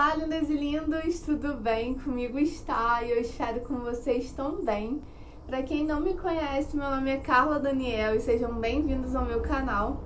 Olá, lindas e lindos, tudo bem? Comigo está e eu espero com vocês também. Para quem não me conhece, meu nome é Carla Daniel e sejam bem-vindos ao meu canal.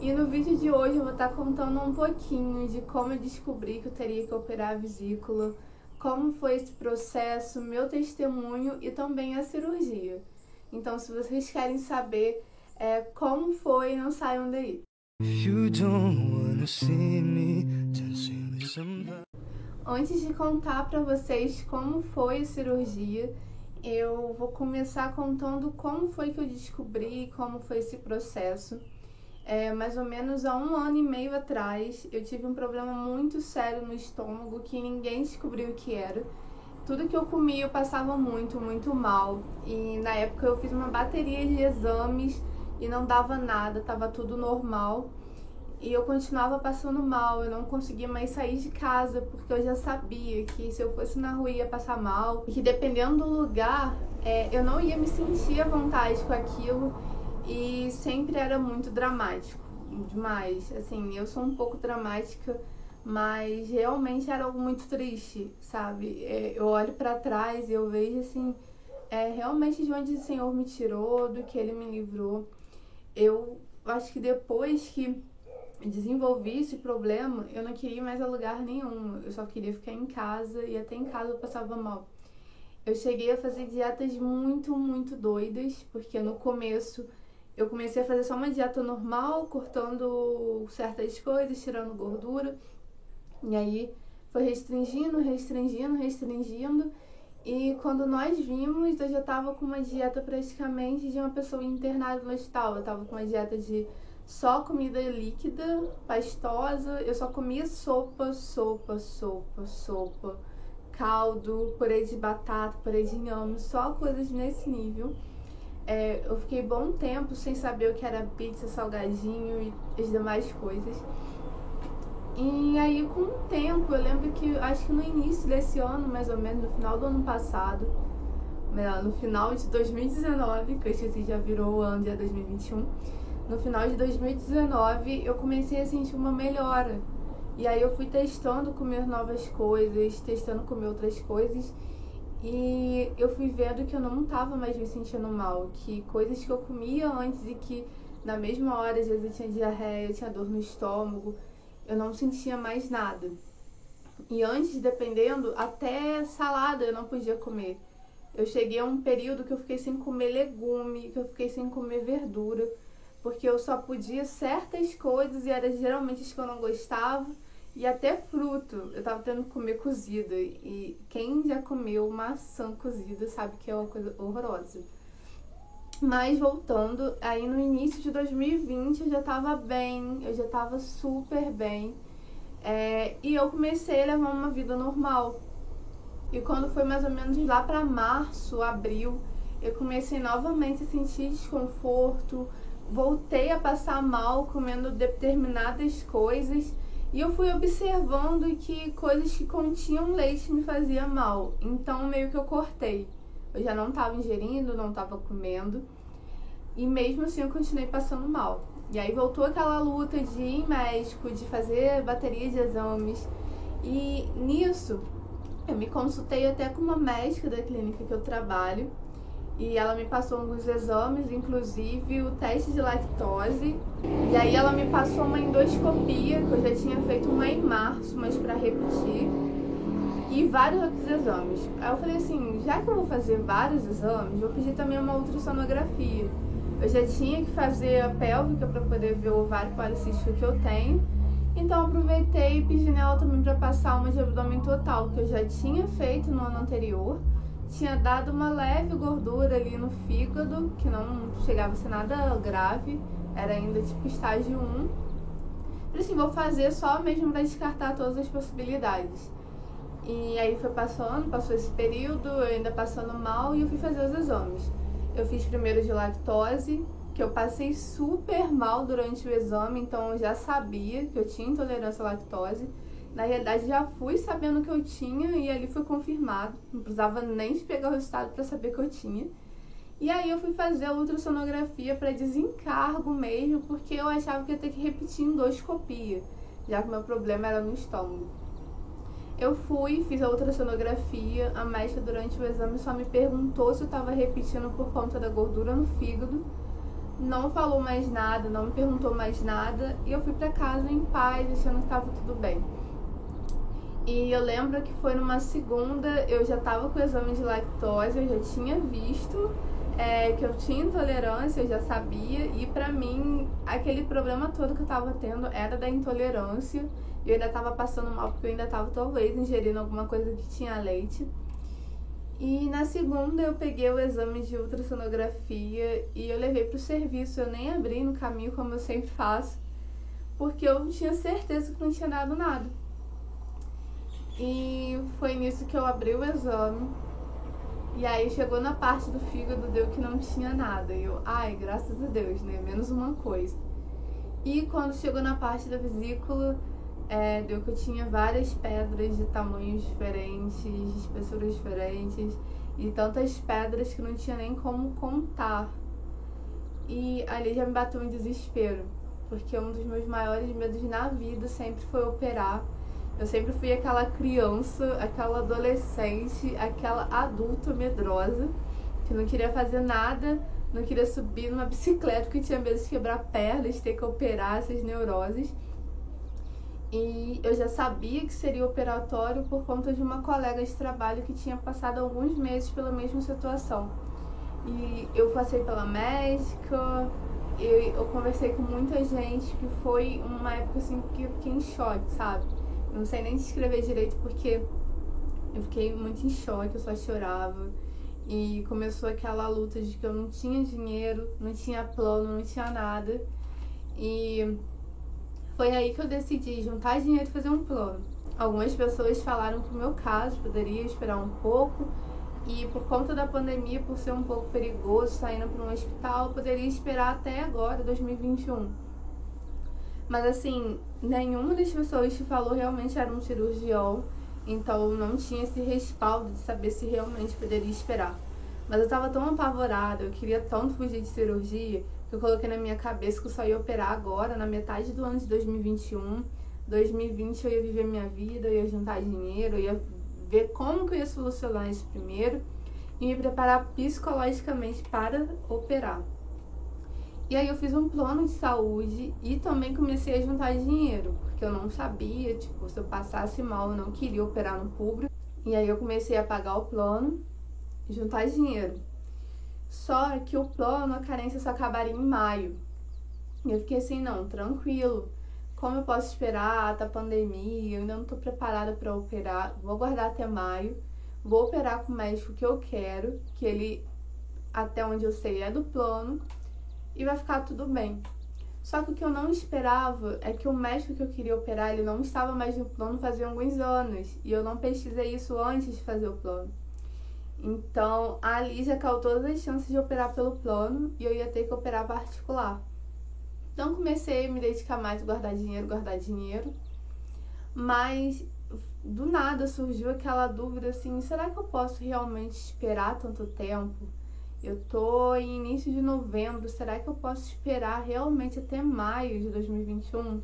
E no vídeo de hoje eu vou estar contando um pouquinho de como eu descobri que eu teria que operar a vesícula, como foi esse processo, meu testemunho e também a cirurgia. Então, se vocês querem saber como foi, não saiam daí. Antes de contar para vocês como foi a cirurgia, eu vou começar contando como foi que eu descobri, como foi esse processo. Mais ou menos há 1 ano e meio atrás, eu tive um problema muito sério no estômago que ninguém descobriu o que era. Tudo que eu comia eu passava muito mal. E na época eu fiz uma bateria de exames e não dava nada, tava tudo normal. E eu continuava passando mal, eu não conseguia mais sair de casa, porque eu já sabia que se eu fosse na rua ia passar mal. E que dependendo do lugar, eu não ia me sentir à vontade com aquilo. E sempre era muito dramático, demais. Assim, eu sou um pouco dramática, mas realmente era algo muito triste, sabe? Eu olho pra trás e eu vejo, assim, realmente de onde o Senhor me tirou, do que Ele me livrou. Eu acho que depois que desenvolvi esse problema, eu não queria ir mais a lugar nenhum. Eu só queria ficar em casa e até em casa eu passava mal. Eu cheguei a fazer dietas muito doidas, porque no começo eu comecei a fazer só uma dieta normal, cortando certas coisas, tirando gordura. E aí foi restringindo. E quando nós vimos, eu já tava com uma dieta praticamente de uma pessoa internada no hospital. Eu tava com uma dieta de só comida líquida, pastosa. Eu só comia sopa, caldo, purê de batata, purê de inhame, só coisas nesse nível. Eu fiquei bom tempo sem saber o que era pizza, salgadinho e as demais coisas. E aí, com o tempo, eu lembro que, acho que no início desse ano, mais ou menos, no final do ano passado, no final de 2019, que eu esqueci, já virou o ano de 2021, no final de 2019, eu comecei a sentir uma melhora. E aí eu fui testando comer novas coisas, testando comer outras coisas, e eu fui vendo que eu não tava mais me sentindo mal, que coisas que eu comia antes e que na mesma hora, às vezes eu tinha diarreia, eu tinha dor no estômago, eu não sentia mais nada. E antes, dependendo, até salada eu não podia comer. Eu cheguei a um período que eu fiquei sem comer legume, que eu fiquei sem comer verdura, porque eu só podia certas coisas e eram geralmente as que eu não gostava. E até fruto, eu tava tendo que comer cozida. E quem já comeu maçã cozida sabe que é uma coisa horrorosa. Mas voltando, aí no início de 2020 eu já tava bem, eu já tava super bem. E eu comecei a levar uma vida normal. E quando foi mais ou menos lá pra março, abril, eu comecei novamente a sentir desconforto, voltei a passar mal comendo determinadas coisas. E eu fui observando que coisas que continham leite me faziam mal. Então meio que eu cortei. Eu já não estava ingerindo, não estava comendo. E mesmo assim eu continuei passando mal. E aí voltou aquela luta de ir em médico, de fazer bateria de exames. E nisso eu me consultei até com uma médica da clínica que eu trabalho. E ela me passou alguns exames, inclusive o teste de lactose. E aí ela me passou uma endoscopia, que eu já tinha feito uma em março, mas para repetir. E vários outros exames. Aí eu falei assim, já que eu vou fazer vários exames, vou pedir também uma ultrassonografia. Eu já tinha que fazer a pélvica para poder ver o ovário policístico que eu tenho. Então aproveitei e pedi nela também para passar uma de abdômen total, que eu já tinha feito no ano anterior. Tinha dado uma leve gordura ali no fígado, que não chegava a ser nada grave, era ainda tipo estágio 1. Falei assim, vou fazer só mesmo para descartar todas as possibilidades. E aí passou esse período, eu ainda passando mal, e eu fui fazer os exames. Eu fiz primeiro de lactose, que eu passei super mal durante o exame, então eu já sabia que eu tinha intolerância à lactose. Na realidade, já fui sabendo que eu tinha e ali foi confirmado. Não precisava nem pegar o resultado para saber que eu tinha. E aí eu fui fazer a ultrassonografia para desencargo mesmo, porque eu achava que ia ter que repetir endoscopia, já que o meu problema era no estômago. Eu fui, fiz a ultrassonografia, a médica durante o exame só me perguntou se eu estava repetindo por conta da gordura no fígado. Não falou mais nada, não me perguntou mais nada e eu fui pra casa em paz, achando que estava tudo bem. E eu lembro que foi numa segunda, eu já tava com o exame de lactose, eu já tinha visto que eu tinha intolerância, eu já sabia, e pra mim, aquele problema todo que eu tava tendo era da intolerância. Eu ainda tava passando mal porque eu ainda tava talvez ingerindo alguma coisa que tinha leite. E na segunda eu peguei o exame de ultrassonografia e eu levei pro serviço, eu nem abri no caminho como eu sempre faço, porque eu tinha certeza que não tinha dado nada. E foi nisso que eu abri o exame. E aí chegou na parte do fígado, deu que não tinha nada. E eu, ai, graças a Deus, né? Menos uma coisa. E quando chegou na parte da vesícula, deu que eu tinha várias pedras de tamanhos diferentes, de espessuras diferentes. E tantas pedras que não tinha nem como contar. E ali já me bateu um desespero. Porque um dos meus maiores medos na vida sempre foi operar. Eu sempre fui aquela criança, aquela adolescente, aquela adulta medrosa, que não queria fazer nada, não queria subir numa bicicleta porque tinha medo de quebrar a perna, de ter que operar essas neuroses. E eu já sabia que seria operatório por conta de uma colega de trabalho que tinha passado alguns meses pela mesma situação. E eu passei pela médica, eu conversei com muita gente, que foi uma época assim que eu fiquei em choque, sabe? Eu não sei nem descrever direito porque eu fiquei muito em choque, eu só chorava. E começou aquela luta de que eu não tinha dinheiro, não tinha plano, não tinha nada. E foi aí que eu decidi juntar dinheiro e fazer um plano. Algumas pessoas falaram que o meu caso poderia esperar um pouco. E por conta da pandemia, por ser um pouco perigoso, saindo para um hospital, eu poderia esperar até agora, 2021. Mas assim, nenhuma das pessoas que falou realmente era um cirurgião, então eu não tinha esse respaldo de saber se realmente poderia esperar. Mas eu tava tão apavorada, eu queria tanto fugir de cirurgia, que eu coloquei na minha cabeça que eu só ia operar agora, na metade do ano de 2021. 2020 eu ia viver minha vida, eu ia juntar dinheiro, eu ia ver como que eu ia solucionar isso primeiro e me preparar psicologicamente para operar. E aí eu fiz um plano de saúde e também comecei a juntar dinheiro, porque eu não sabia, tipo, se eu passasse mal, eu não queria operar no público. E aí eu comecei a pagar o plano, juntar dinheiro. Só que o plano, a carência só acabaria em maio. E eu fiquei assim, não, tranquilo. Como eu posso esperar, tá pandemia, eu ainda não tô preparada para operar, vou aguardar até maio. Vou operar com o médico que eu quero, que ele, até onde eu sei, é do plano. E vai ficar tudo bem. Só que o que eu não esperava é que o médico que eu queria operar, ele não estava mais no plano fazia alguns anos. E eu não pesquisei isso antes de fazer o plano. Então, ali já caiu todas as chances de operar pelo plano e eu ia ter que operar particular. Então, comecei a me dedicar mais a guardar dinheiro. Mas, do nada, surgiu aquela dúvida assim, será que eu posso realmente esperar tanto tempo? Eu tô em início de novembro, será que eu posso esperar realmente até maio de 2021?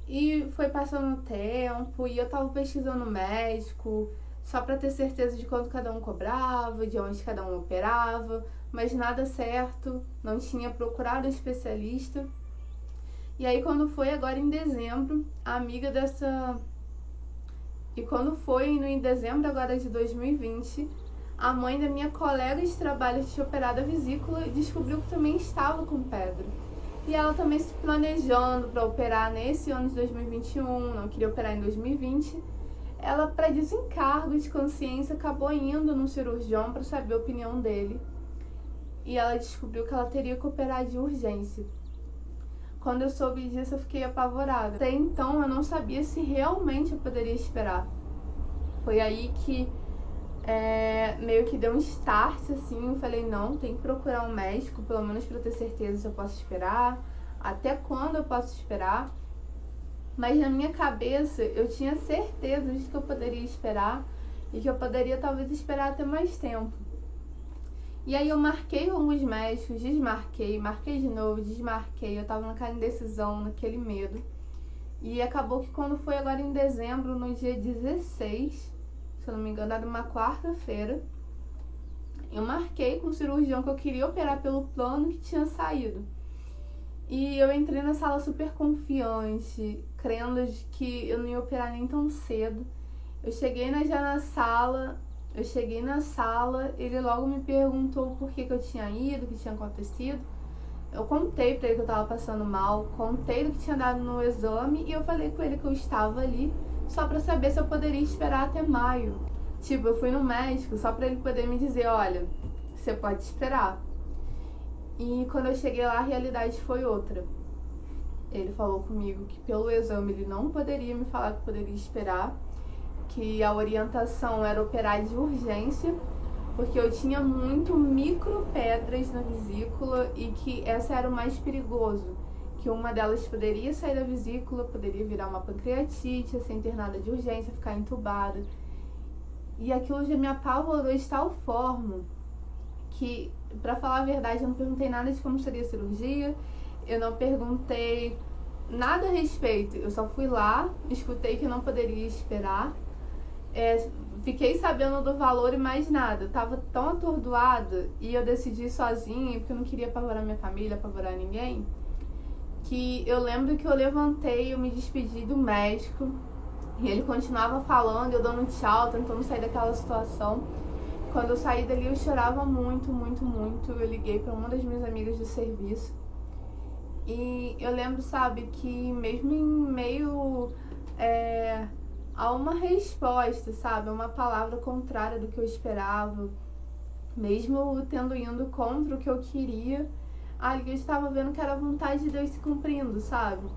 E foi passando o tempo e eu tava pesquisando médico, só pra ter certeza de quanto cada um cobrava, de onde cada um operava, mas nada certo, não tinha procurado especialista. E aí quando foi agora em dezembro, a amiga dessa... E quando foi em dezembro agora de 2020... a mãe da minha colega de trabalho que tinha operado a vesícula descobriu que também estava com pedra. E ela também se planejando para operar nesse ano de 2021, não queria operar em 2020. Ela, para desencargo de consciência, acabou indo num cirurgião para saber a opinião dele. E ela descobriu que ela teria que operar de urgência. Quando eu soube disso, eu fiquei apavorada. Até então, eu não sabia se realmente eu poderia esperar. Foi aí que meio que deu um start, assim, eu falei, não, tem que procurar um médico, pelo menos pra ter certeza se eu posso esperar, até quando eu posso esperar. Mas na minha cabeça, eu tinha certeza de que eu poderia esperar e que eu poderia talvez esperar até mais tempo. E aí eu marquei alguns médicos, desmarquei, marquei de novo, desmarquei, eu tava naquela indecisão, naquele medo. E acabou que quando foi agora em dezembro, no dia 16, se eu não me engano, era uma quarta-feira, eu marquei com o cirurgião que eu queria operar pelo plano que tinha saído. E eu entrei na sala super confiante, crendo que eu não ia operar nem tão cedo. Eu cheguei na sala, ele logo me perguntou por que eu tinha ido, o que tinha acontecido. Eu contei pra ele que eu tava passando mal, contei do que tinha dado no exame e eu falei com ele que eu estava ali só pra saber se eu poderia esperar até maio. Tipo, eu fui no médico só pra ele poder me dizer, olha, você pode esperar. E quando eu cheguei lá, a realidade foi outra. Ele falou comigo que pelo exame ele não poderia me falar que poderia esperar, que a orientação era operar de urgência, porque eu tinha muito micropedras na vesícula e que essa era o mais perigoso, que uma delas poderia sair da vesícula, poderia virar uma pancreatite, ser internada de urgência, ficar entubada. E aquilo já me apavorou de tal forma que, pra falar a verdade, eu não perguntei nada de como seria a cirurgia, eu não perguntei nada a respeito, eu só fui lá, escutei que não poderia esperar, fiquei sabendo do valor e mais nada. Eu tava tão atordoada e eu decidi sozinha, porque eu não queria apavorar minha família, apavorar ninguém, que eu lembro que eu levantei, eu me despedi do médico e ele continuava falando, eu dando tchau, tentando sair daquela situação. Quando eu saí dali eu chorava muito, muito, muito. Eu liguei para uma das minhas amigas do serviço e eu lembro, sabe, que mesmo em meio a uma resposta, sabe, uma palavra contrária do que eu esperava, mesmo tendo ido contra o que eu queria, ali eu estava vendo que era a vontade de Deus se cumprindo, sabe?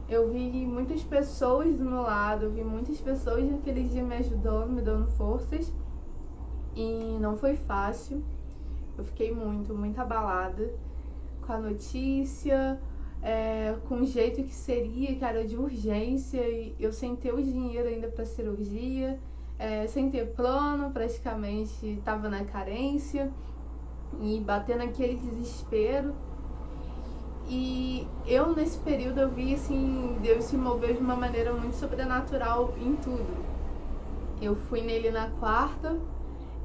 Eu vi muitas pessoas do meu lado, eu vi muitas pessoas naquele dia me ajudando, me dando forças, e não foi fácil. Eu fiquei muito, muito abalada com a notícia, com o jeito que seria, que era de urgência, e eu sem ter o dinheiro ainda para cirurgia, sem ter plano, praticamente estava na carência e batendo aquele desespero. E eu nesse período eu vi assim, Deus se mover de uma maneira muito sobrenatural em tudo. Eu fui nele na quarta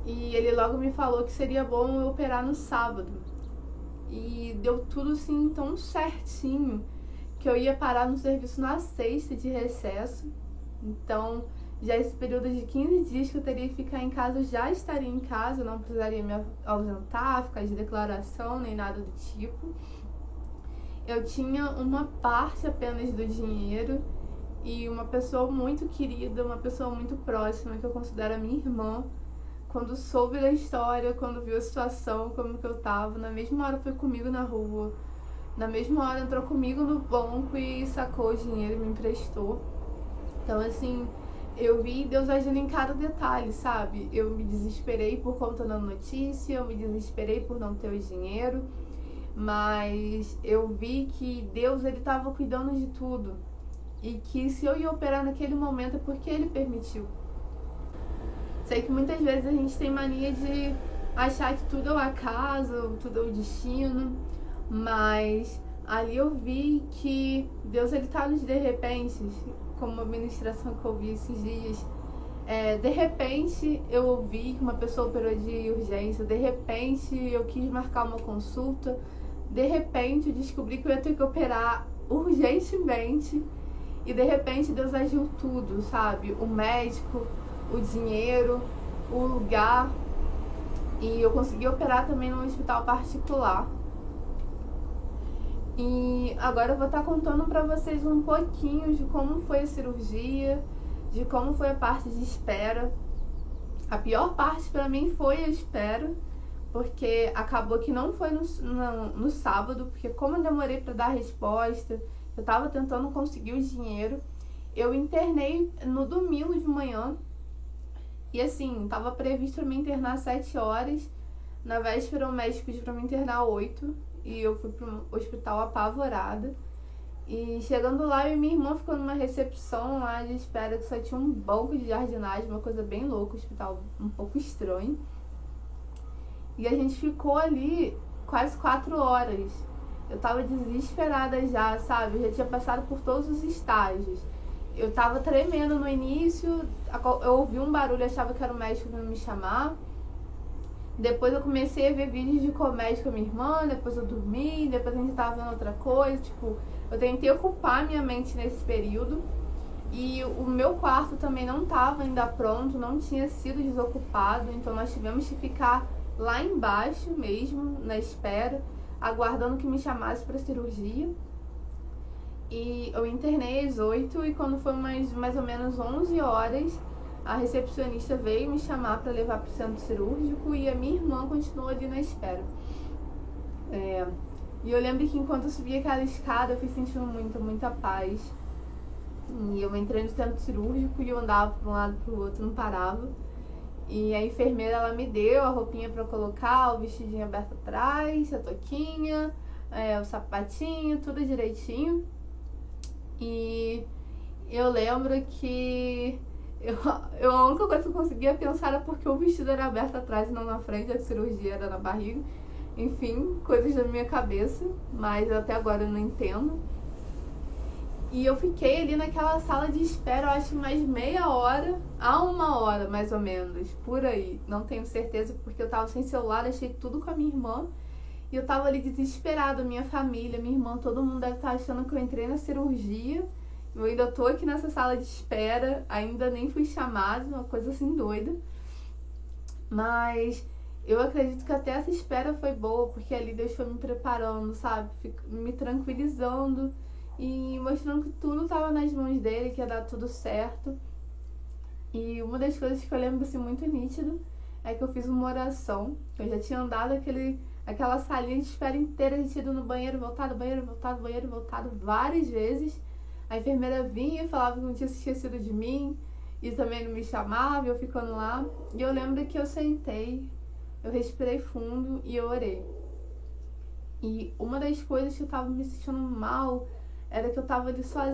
e ele logo me falou que seria bom eu operar no sábado. E deu tudo assim tão certinho que eu ia parar no serviço na sexta de recesso. Então, já esse período de 15 dias que eu teria que ficar em casa, eu já estaria em casa, eu não precisaria me ausentar, ficar de declaração, nem nada do tipo. Eu tinha uma parte apenas do dinheiro e uma pessoa muito querida, uma pessoa muito próxima, que eu considero a minha irmã, quando soube da história, quando viu a situação, como que eu tava, na mesma hora foi comigo na rua, na mesma hora entrou comigo no banco e sacou o dinheiro e me emprestou. Então, assim, eu vi Deus agindo em cada detalhe, sabe? Eu me desesperei por conta da notícia, eu me desesperei por não ter o dinheiro, mas eu vi que Deus, ele estava cuidando de tudo e que se eu ia operar naquele momento é porque ele permitiu. Sei que muitas vezes a gente tem mania de achar que tudo é o acaso, tudo é o destino, mas ali eu vi que Deus, ele tá nos de repente, como uma ministração que eu ouvi esses dias. De repente eu ouvi que uma pessoa operou de urgência, de repente eu quis marcar uma consulta, de repente eu descobri que eu ia ter que operar urgentemente e de repente Deus agiu tudo, sabe? O médico, o dinheiro, o lugar, e eu consegui operar também num hospital particular. E agora eu vou estar contando pra vocês um pouquinho de como foi a cirurgia, de como foi a parte de espera. A pior parte pra mim foi a espera, porque acabou que não foi no sábado, porque como eu demorei pra dar a resposta, eu tava tentando conseguir o dinheiro, eu internei no domingo de manhã, e assim, tava previsto pra me internar 7 horas, na véspera o médico pediu pra me internar 8, e eu fui pro hospital apavorada. E chegando lá, eu e minha irmã ficou numa recepção lá de espera que só tinha um banco de jardinagem, uma coisa bem louca, um hospital um pouco estranho. E a gente ficou ali quase 4 horas. eu tava desesperada já, sabe? Eu já tinha passado por todos os estágios. Eu tava tremendo no início, eu ouvi um barulho, achava que era o médico vindo me chamar. Depois eu comecei a ver vídeos de comédia com a minha irmã, depois eu dormi, depois a gente tava vendo outra coisa, tipo, eu tentei ocupar minha mente nesse período. E o meu quarto também não estava ainda pronto, não tinha sido desocupado, então nós tivemos que ficar lá embaixo mesmo, na espera, aguardando que me chamasse para cirurgia. E eu internei às 8 e quando foi mais ou menos 11 horas, a recepcionista veio me chamar para levar para o centro cirúrgico e a minha irmã continuou ali na espera. E eu lembro que enquanto eu subia aquela escada, eu fui sentindo muita paz. E eu entrei no centro cirúrgico e eu andava para um lado para o outro, não parava. E a enfermeira, ela me deu a roupinha para colocar, o vestidinho aberto atrás, a toquinha, o sapatinho, tudo direitinho. E eu lembro que a única coisa que eu conseguia pensar era porque o vestido era aberto atrás e não na frente, a cirurgia era na barriga. Enfim, coisas da minha cabeça, mas até agora eu não entendo. E eu fiquei ali naquela sala de espera, eu acho mais meia hora a 1 hora, mais ou menos, por aí. Não tenho certeza, porque eu tava sem celular, achei tudo com a minha irmã. E eu tava ali desesperada, minha família, minha irmã, todo mundo deve estar achando que eu entrei na cirurgia. Eu ainda tô aqui nessa sala de espera, ainda nem fui chamada, uma coisa assim doida. Mas eu acredito que até essa espera foi boa, porque ali Deus foi me preparando, sabe? Me tranquilizando e mostrando que tudo estava nas mãos dele, que ia dar tudo certo. E uma das coisas que eu lembro assim, muito nítido é que eu fiz uma oração. Eu já tinha andado aquela salinha de espera inteira, a gente ido no banheiro, voltado, banheiro, voltado, banheiro, voltado várias vezes. A enfermeira vinha e falava que não tinha se esquecido de mim e também não me chamava, eu ficando lá. E eu lembro que eu sentei, eu respirei fundo e eu orei. E uma das coisas que eu tava me sentindo mal era que eu tava ali sozinha.